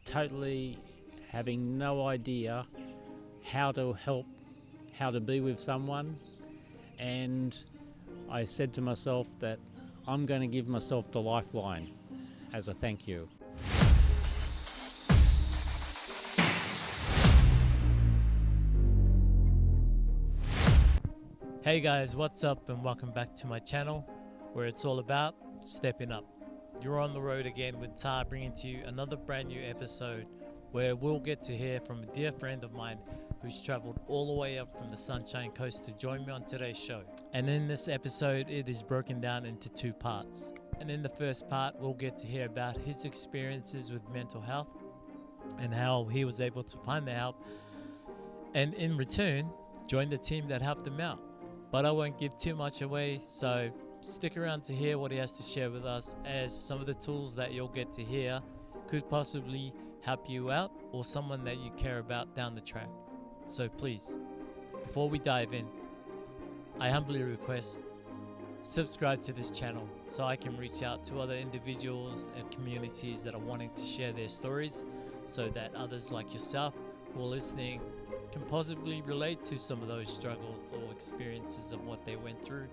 totally having no idea how to help, how to be with someone. And I said to myself that I'm going to give myself the Lifeline as a thank you. Hey guys, what's up and welcome back to my channel where it's all about stepping up. You're on the road again with Tar, bringing to you another brand new episode where we'll get to hear from a dear friend of mine who's traveled all the way up from the Sunshine Coast to join me on today's show. And in this episode it is broken down into two parts. And in the first part we'll get to hear about his experiences with mental health and how he was able to find the help and in return join the team that helped him out. But I won't give too much away, so stick around to hear what he has to share with us, as some of the tools that you'll get to hear could possibly help you out or someone that you care about down the track. So please, before we dive in, I humbly request subscribe to this channel so I can reach out to other individuals and communities that are wanting to share their stories, so that others like yourself who are listening can possibly relate to some of those struggles or experiences of what they went through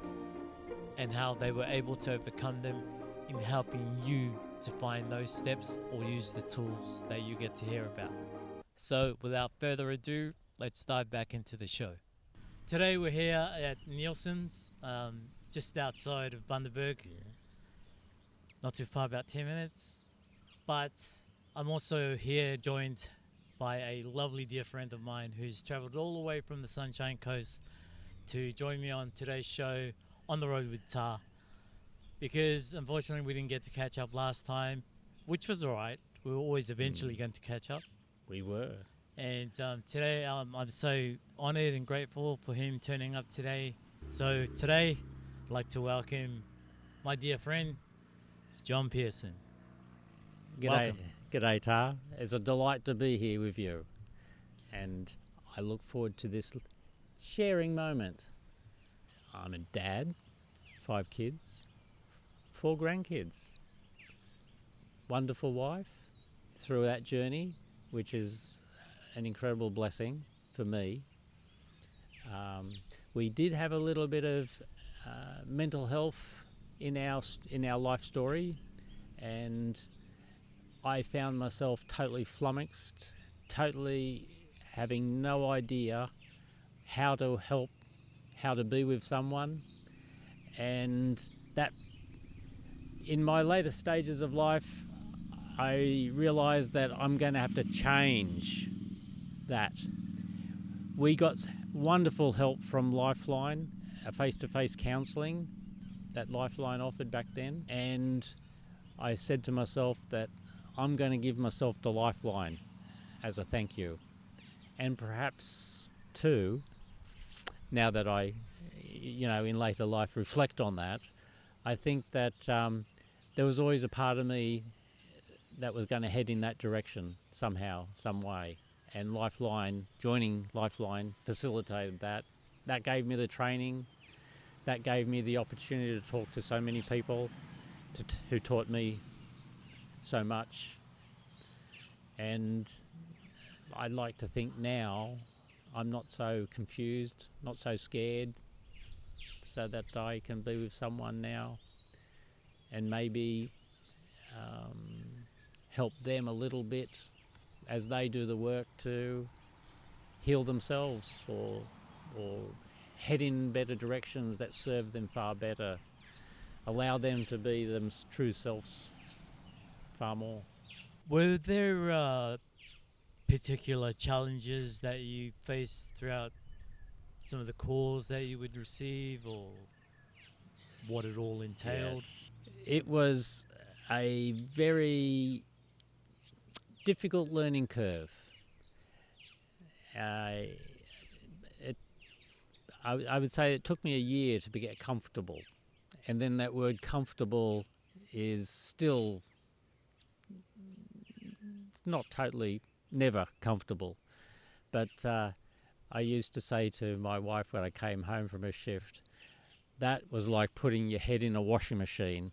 and how they were able to overcome them, in helping you to find those steps or use the tools that you get to hear about. So without further ado, let's dive back into the show. Today we're here at Nielsen's, just outside of Bundaberg. Not too far, about 10 minutes. But I'm also here joined by a lovely dear friend of mine who's traveled all the way from the Sunshine Coast to join me on today's show, On the Road with Tar. Because unfortunately we didn't get to catch up last time, which was alright. We were always eventually going to catch up. We were. And today I'm so honoured and grateful for him turning up today. So today I'd like to welcome my dear friend, John Pearson. G'day, Tar. It's a delight to be here with you, and I look forward to this sharing moment. I'm a dad, 5 kids, 4 grandkids, wonderful wife through that journey, which is an incredible blessing for me. We did have a little bit of mental health in our life story, and I found myself totally flummoxed, totally having no idea how to help, how to be with someone. And that, in my later stages of life, I realised that I'm going to have to change that. We got wonderful help from Lifeline, a face-to-face counselling that Lifeline offered back then. And I said to myself that I'm going to give myself the Lifeline as a thank you. And perhaps too, now that I, in later life reflect on that, I think that there was always a part of me that was going to head in that direction somehow, some way. And Lifeline, joining Lifeline, facilitated that. That gave me the training. That gave me the opportunity to talk to so many people who taught me so much. And I'd like to think now I'm not so confused, not so scared, so that I can be with someone now and maybe help them a little bit as they do the work to heal themselves or head in better directions that serve them far better, allow them to be them true selves far more. Were there particular challenges that you faced throughout some of the calls that you would receive, or what it all entailed? Yeah. It was a very difficult learning curve. I would say it took me a year to get comfortable, and then that word comfortable is still not totally, never comfortable. But I used to say to my wife when I came home from a shift, that was like putting your head in a washing machine,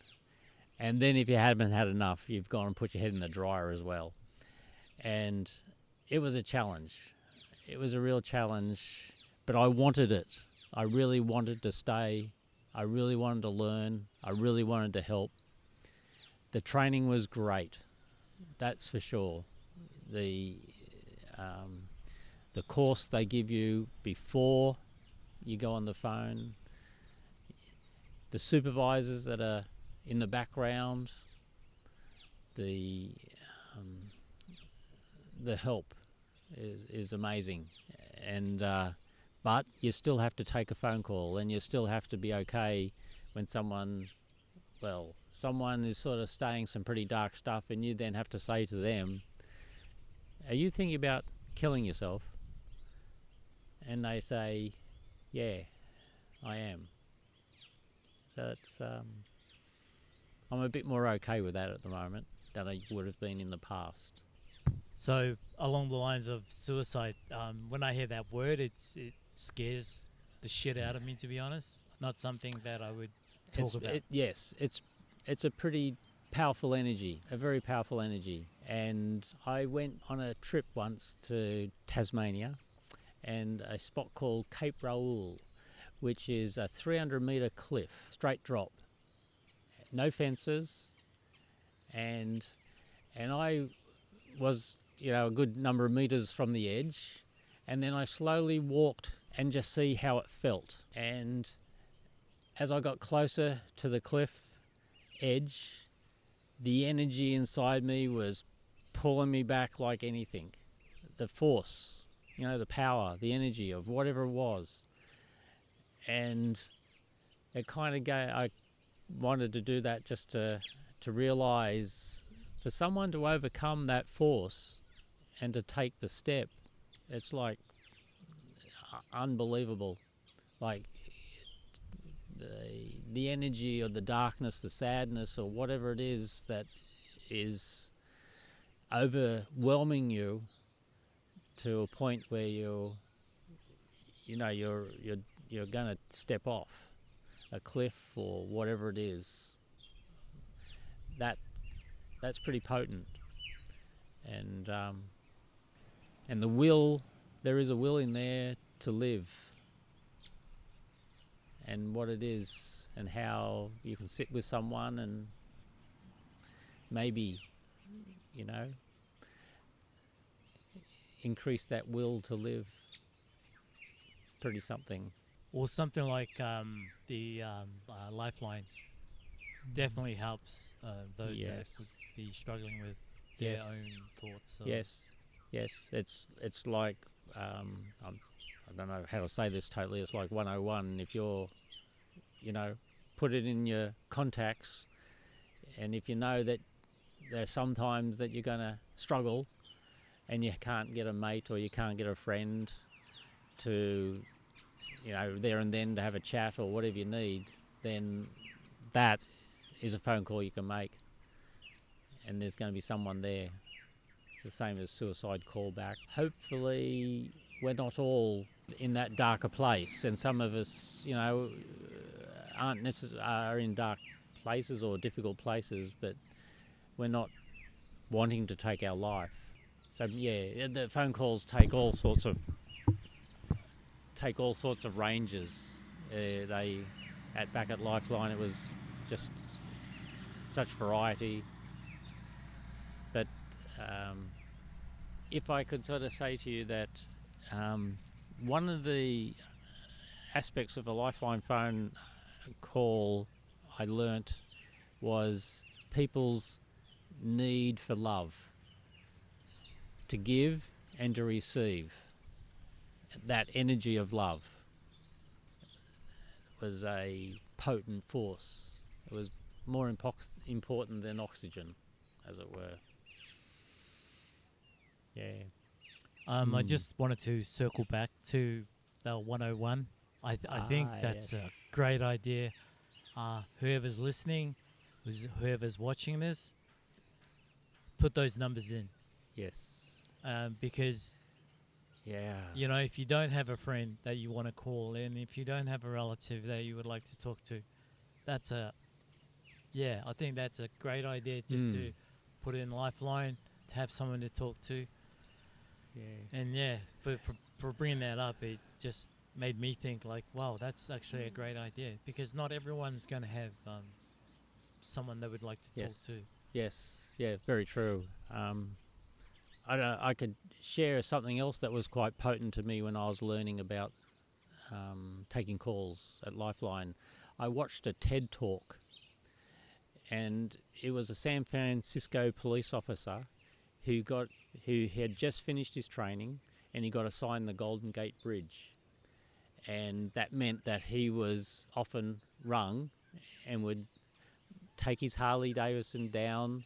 and then if you haven't had enough, you've gone and put your head in the dryer as well. And it was a challenge. It was a real challenge, but I wanted it. I really wanted to stay. I really wanted to learn. I really wanted to help. The training was great, that's for sure. The course they give you before you go on the phone, the supervisors that are in the background, the help is amazing, and but you still have to take a phone call, and you still have to be okay when someone is sort of saying some pretty dark stuff, and you then have to say to them, "Are you thinking about killing yourself?" And they say, "Yeah, I am." So it's I'm a bit more okay with that at the moment than I would have been in the past. So along the lines of suicide, when I hear that word, it scares the shit out of me, to be honest. Not something that I would talk about. Yes, it's a pretty powerful energy, a very powerful energy. And I went on a trip once to Tasmania, and a spot called Cape Raoul, which is a 300-metre cliff, straight drop, no fences, and I was, a good number of metres from the edge, and then I slowly walked and just see how it felt. And as I got closer to the cliff edge, the energy inside me was pulling me back like anything. The force, the power, the energy of whatever it was. And it kind of I wanted to do that just to realise, for someone to overcome that force and to take the step, it's like unbelievable. Like the energy or the darkness, the sadness or whatever it is that is overwhelming you to a point where you're going to step off a cliff or whatever it is. That's pretty potent. And the will, there is a will in there to live, and what it is, and how you can sit with someone and maybe, increase that will to live. Pretty something. Or something like the Lifeline definitely helps those that would be struggling with their own thoughts. So. Yes. It's like I don't know how to say this totally. It's like 101. If you're, put it in your contacts, and if you know that there's sometimes that you're going to struggle, and you can't get a mate or you can't get a friend to, there and then to have a chat or whatever you need, then that is a phone call you can make, and there's going to be someone there. It's the same as suicide callback. Hopefully we're not all in that darker place, and some of us, are in dark places or difficult places, but we're not wanting to take our life. So the phone calls take all sorts of ranges. Back at Lifeline, it was just such variety. But if I could sort of say to you that one of the aspects of a Lifeline phone call I learnt was people's need for love, to give and to receive. That energy of love was a potent force. It was more important than oxygen, as it were. Yeah. I just wanted to circle back to the 101. I think that's a great idea. Whoever's listening, whoever's watching this, put those numbers in. Yes. Because, if you don't have a friend that you want to call in, if you don't have a relative that you would like to talk to, I think that's a great idea just to put in Lifeline, to have someone to talk to. Yeah. And yeah, for bringing that up, it just made me think like, wow, that's actually a great idea, because not everyone's going to have someone they would like to talk Yes. to. Yes. Yeah. Very true. I could share something else that was quite potent to me when I was learning about taking calls at Lifeline. I watched a TED talk, and it was a San Francisco police officer who had just finished his training, and he got assigned the Golden Gate Bridge, and that meant that he was often rung and would take his Harley Davidson down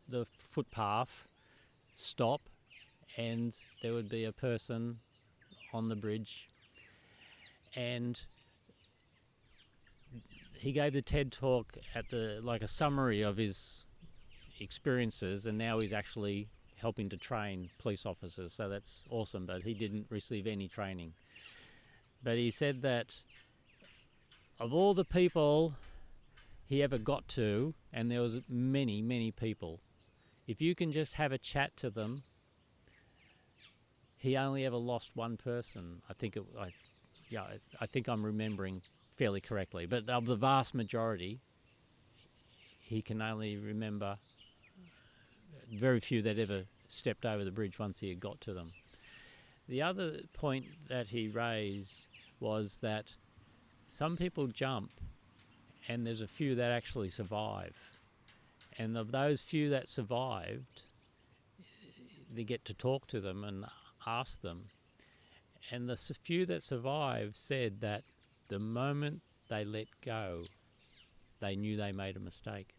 the footpath, stop, and there would be a person on the bridge. And he gave the TED talk at the like a summary of his experiences, and now he's actually helping to train police officers, so that's awesome. But he didn't receive any training. But he said that of all the people he ever got to, and there was many people, if you can just have a chat to them, he only ever lost one person. I think I'm remembering fairly correctly. But of the vast majority, he can only remember very few that ever stepped over the bridge once he had got to them. The other point that he raised was that some people jump, and there's a few that actually survive. And of those few that survived, they get to talk to them and ask them. And the few that survived said that the moment they let go, they knew they made a mistake.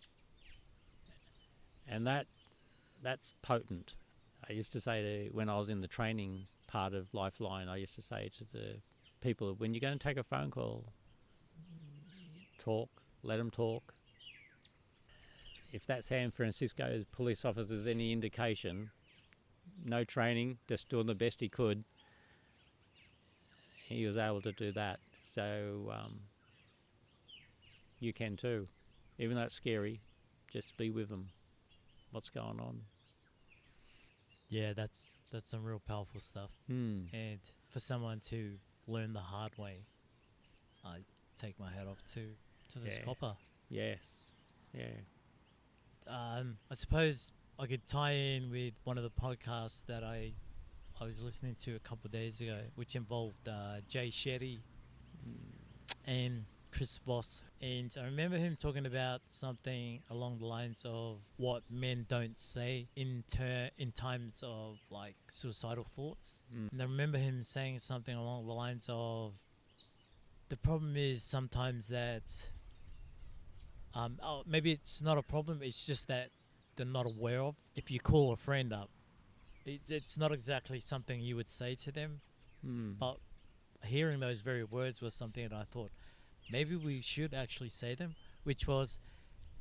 And that's potent. I used to say when I was in the training part of Lifeline, I used to say to the people, when you're going to take a phone call, talk, let them talk. If that San Francisco police officer is any indication, no training, just doing the best he could, he was able to do that. So you can too. Even though it's scary, just be with them. What's going on? Yeah, that's some real powerful stuff. And for someone to learn the hard way, I take my hat off to this copper. Yes. Yeah. I suppose I could tie in with one of the podcasts that I was listening to a couple of days ago, which involved Jay Shetty and Chris Voss. And I remember him talking about something along the lines of what men don't say in times of like suicidal thoughts. And I remember him saying something along the lines of, the problem is sometimes that maybe it's not a problem, it's just that they're not aware of. If you call a friend up, it's not exactly something you would say to them, but hearing those very words was something that I thought maybe we should actually say them, which was,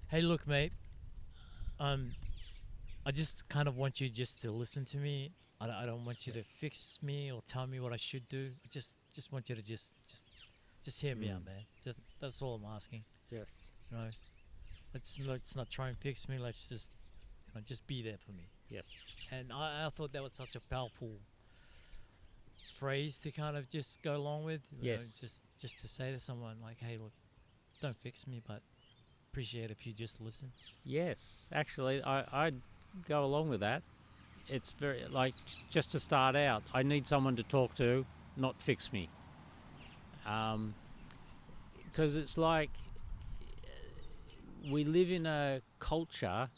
hey, look, mate, I just kind of want you just to listen to me. I don't want you to fix me or tell me what I should do. I just want you to just hear me out, man. That's all I'm asking. Yes. You know, let's not try and fix me. Let's just just be there for me. Yes. And I thought that was such a powerful phrase to kind of just go along with. Yes. Just to say to someone like, hey, look, don't fix me, but appreciate if you just listen. Yes. Actually, I'd go along with that. It's very, like, just to start out, I need someone to talk to, not fix me. Because it's like we live in a culture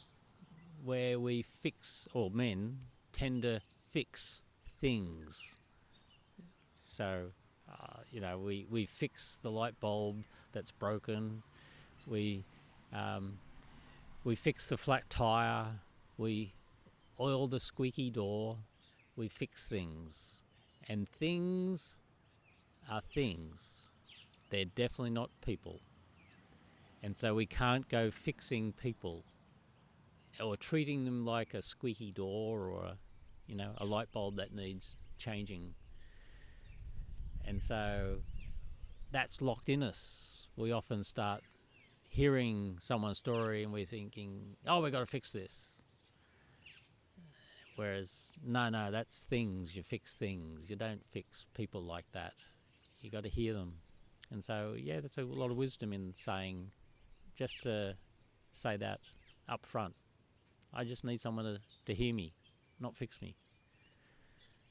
where we fix, or men tend to fix things. So, we fix the light bulb that's broken. We fix the flat tire. We oil the squeaky door. We fix things. And things are things. They're definitely not people. And so we can't go fixing people or treating them like a squeaky door or a light bulb that needs changing. And so that's locked in us. We often start hearing someone's story and we're thinking, oh, we've got to fix this. Whereas, no, that's things. You fix things. You don't fix people like that. You got to hear them. And so, yeah, that's a lot of wisdom in saying, just to say that up front. I just need someone to hear me, not fix me.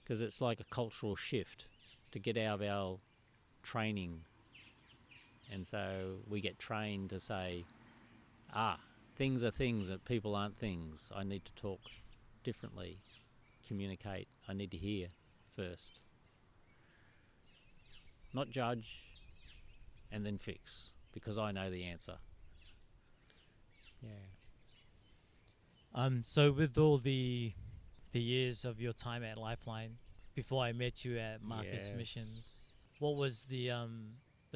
Because it's like a cultural shift to get out of our training. And so we get trained to say, things are things, and people aren't things. I need to talk differently, communicate. I need to hear first. Not judge and then fix, because I know the answer. Yeah. So with all the years of your time at Lifeline, before I met you at Marcus Yes. Missions, what was the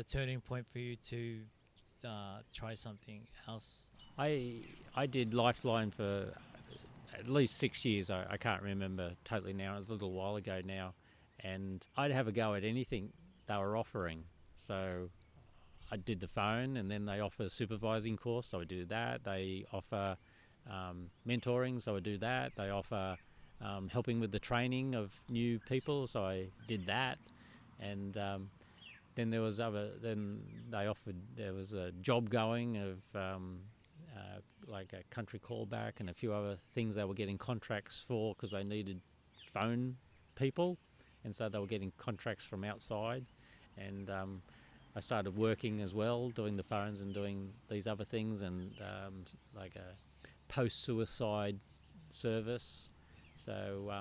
turning point for you to try something else? I did Lifeline for at least 6 years. I can't remember totally now. It was a little while ago now. And I'd have a go at anything they were offering. So I did the phone, and then they offer a supervising course, so I do that. They offer mentoring, so I do that. They offer helping with the training of new people, so I did that. And then there was there was a job going of like a country callback and a few other things they were getting contracts for, because they needed phone people, and so they were getting contracts from outside. And I started working as well, doing the phones and doing these other things, and like a post-suicide service. So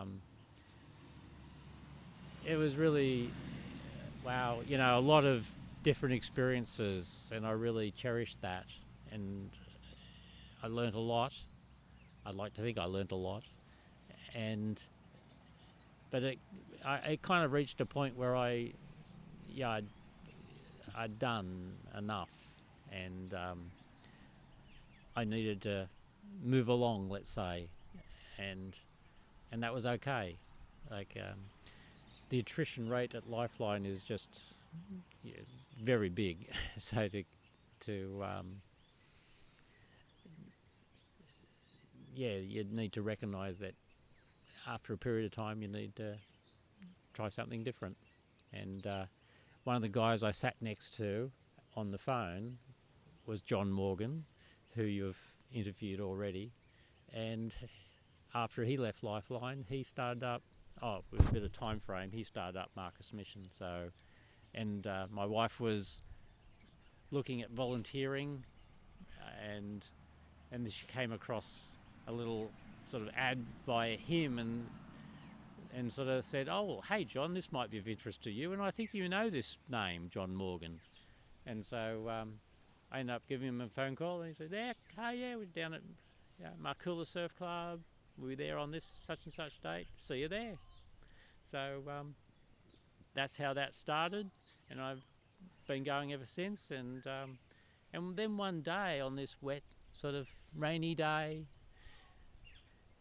it was really, wow, a lot of different experiences, and I really cherished that. And I learnt a lot. I'd like to think I learnt a lot. But it kind of reached a point where I'd done enough, and I needed to move along, let's say, and that was okay. Like the attrition rate at Lifeline is just very big, so you need to recognise that after a period of time you need to try something different. And one of the guys I sat next to on the phone was John Morgan, who you've interviewed already. And after he left Lifeline, he started up, with a bit of time frame, he started up Marcus Mission. So, and my wife was looking at volunteering, and she came across a little sort of ad by him, and sort of said, "Oh, hey John, this might be of interest to you, and I think you know this name, John Morgan." And so I ended up giving him a phone call, and he said, "Yeah, we're down at Marcoola Surf Club. We'll be there on this such and such date. See you there." So that's how that started, and I've been going ever since. And then one day, on this wet, sort of rainy day,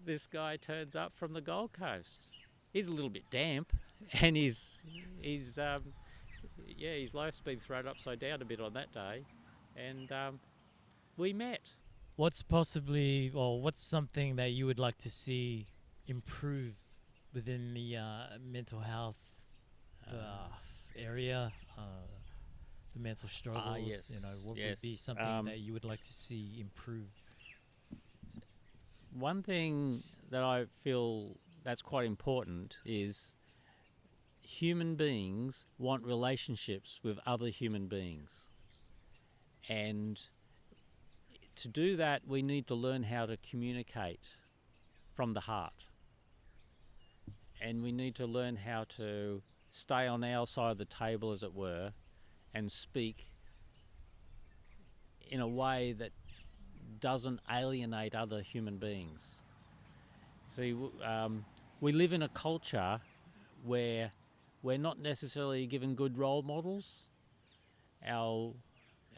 this guy turns up from the Gold Coast. He's a little bit damp, and his life's been thrown upside down a bit on that day, and we met. What's something that you would like to see improve within the mental health area, the mental struggles? Yes. What would be something that you would like to see improve? One thing that I feel that's quite important is human beings want relationships with other human beings. And to do that, we need to learn how to communicate from the heart. And we need to learn how to stay on our side of the table, as it were, and speak in a way that doesn't alienate other human beings. See, we live in a culture where we're not necessarily given good role models. A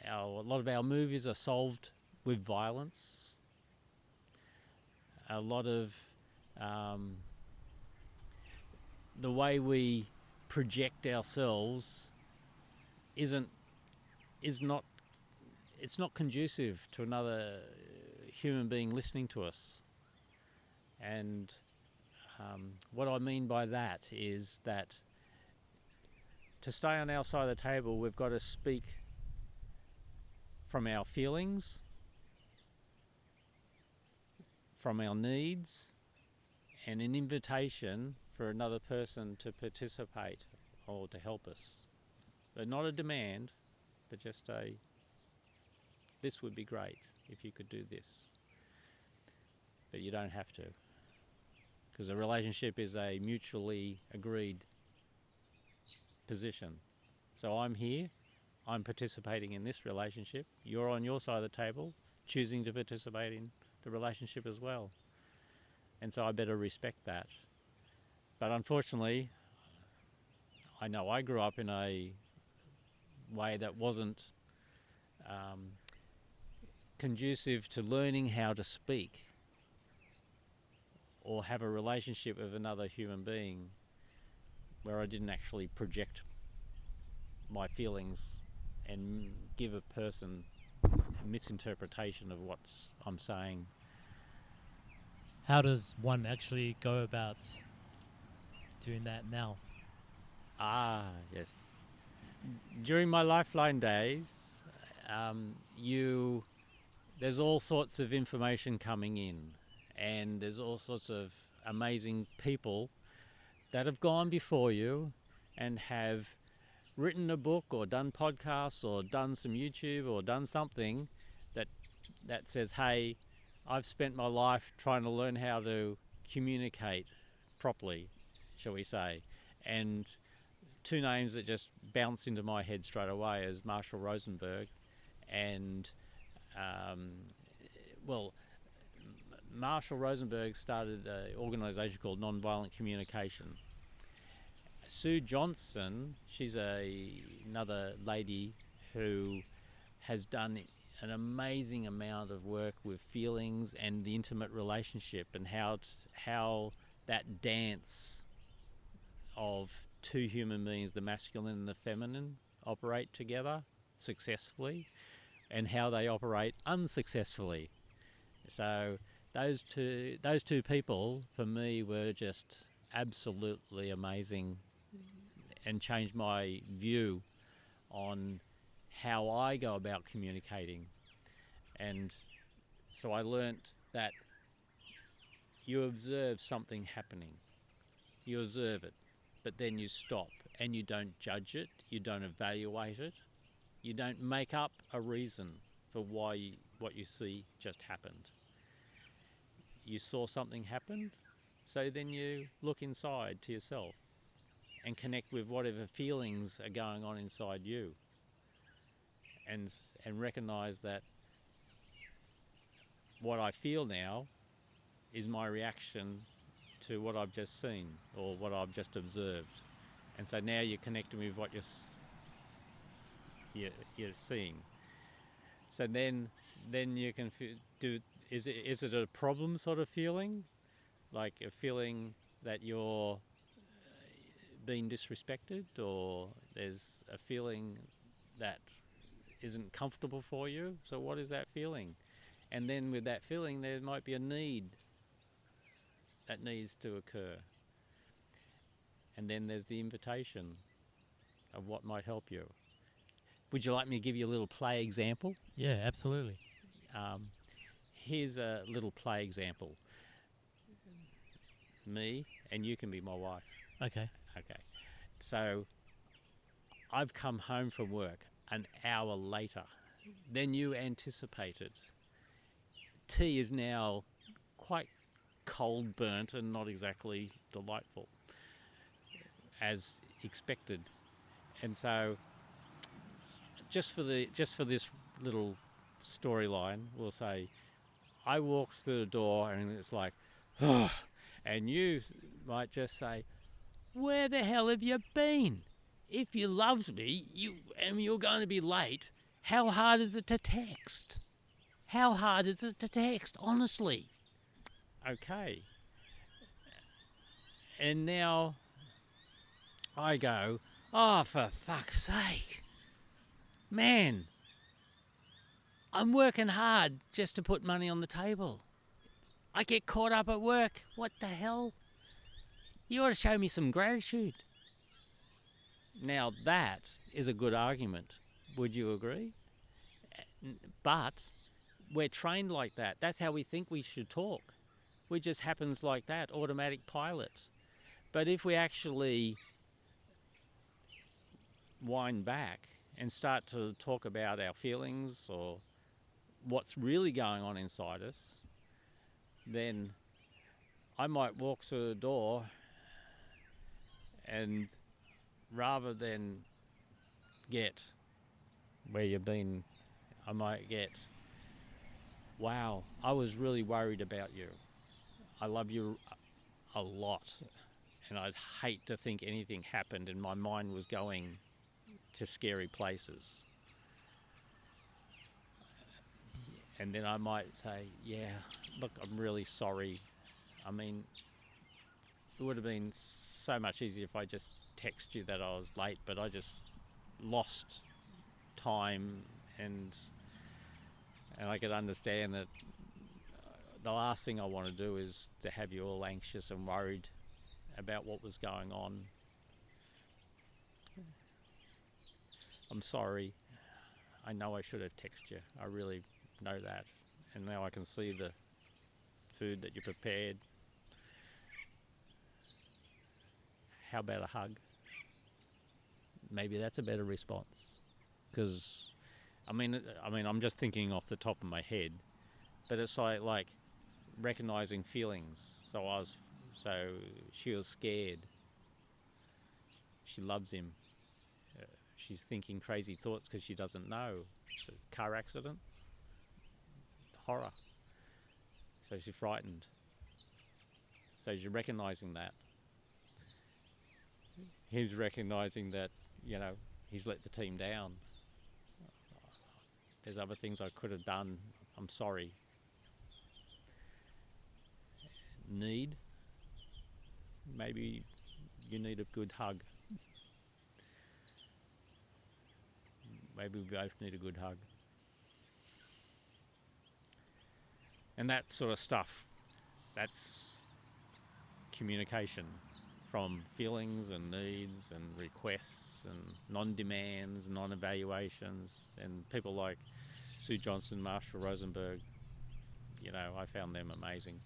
lot of our movies are solved with violence. A lot of the way we project ourselves it's not conducive to another human being listening to us. And What I mean by that is that to stay on our side of the table, we've got to speak from our feelings, from our needs, and an invitation for another person to participate or to help us. But not a demand, but just this would be great if you could do this. But you don't have to, because a relationship is a mutually agreed position. So I'm here, I'm participating in this relationship, you're on your side of the table, choosing to participate in the relationship as well. And so I better respect that. But unfortunately, I know I grew up in a way that wasn't conducive to learning how to speak or have a relationship with another human being where I didn't actually project my feelings and give a person a misinterpretation of what I'm saying. How does one actually go about doing that now? Yes. During my Lifeline days, there's all sorts of information coming in, and there's all sorts of amazing people that have gone before you and have written a book or done podcasts or done some YouTube or done something that says, hey, I've spent my life trying to learn how to communicate properly, shall we say. And two names that just bounce into my head straight away is Marshall Rosenberg and Marshall Rosenberg started an organisation called Nonviolent Communication. Sue Johnson, she's another lady who has done an amazing amount of work with feelings and the intimate relationship and how that dance of two human beings, the masculine and the feminine, operate together successfully and how they operate unsuccessfully. So those two people for me were just absolutely amazing and changed my view on how I go about communicating. And so I learnt that you observe something happening, you observe it, but then you stop and you don't judge it, you don't evaluate it, you don't make up a reason for why what you see just happened. You saw something happen, so then you look inside to yourself and connect with whatever feelings are going on inside you, and recognize that what I feel now is my reaction to what I've just seen or what I've just observed. And so now you're connecting with what you're seeing. So then you can do. Is it a problem sort of feeling, like a feeling that you're being disrespected, or there's a feeling that isn't comfortable for you? So what is that feeling? And then with that feeling, there might be a need that needs to occur. And then there's the invitation of what might help you. Would you like me to give you a little play example? Yeah, absolutely. Here's a little play example. Me and you can be my wife. Okay. Okay. So I've come home from work an hour later than you anticipated. Tea is now quite cold, burnt, and not exactly delightful as expected. And so just for this little storyline, we'll say I walked through the door and it's like, oh, and you might just say, where the hell have you been? If you loved me, you're going to be late, how hard is it to text? How hard is it to text, honestly? Okay. And now I go, oh, for fuck's sake. Man, I'm working hard just to put money on the table. I get caught up at work. What the hell? You ought to show me some gratitude. Now that is a good argument. Would you agree? But we're trained like that. That's how we think we should talk. We just happens like that, automatic pilot. But if we actually wind back and start to talk about our feelings or what's really going on inside us, then I might walk through the door and rather than get where you've been, I might get, wow, I was really worried about you. I love you a lot. And I'd hate to think anything happened and my mind was going to scary places. And then I might say, yeah, look, I'm really sorry. I mean, it would have been so much easier if I just text you that I was late, but I just lost time and I could understand that the last thing I want to do is to have you all anxious and worried about what was going on. I'm sorry. I know I should have texted you. I really know that. And now I can see the food that you prepared. How about a hug? Maybe that's a better response. Because, I mean, I'm just thinking off the top of my head, but it's like recognizing feelings. So she was scared. She loves him. She's thinking crazy thoughts because she doesn't know. It's a car accident. Horror. So she's frightened. So you're recognizing that. He's recognizing that, he's let the team down. There's other things I could have done. I'm sorry. Need? Maybe you need a good hug. Maybe we both need a good hug. And that sort of stuff, that's communication from feelings and needs and requests and non-demands, non-evaluations, and people like Sue Johnson, Marshall Rosenberg, I found them amazing.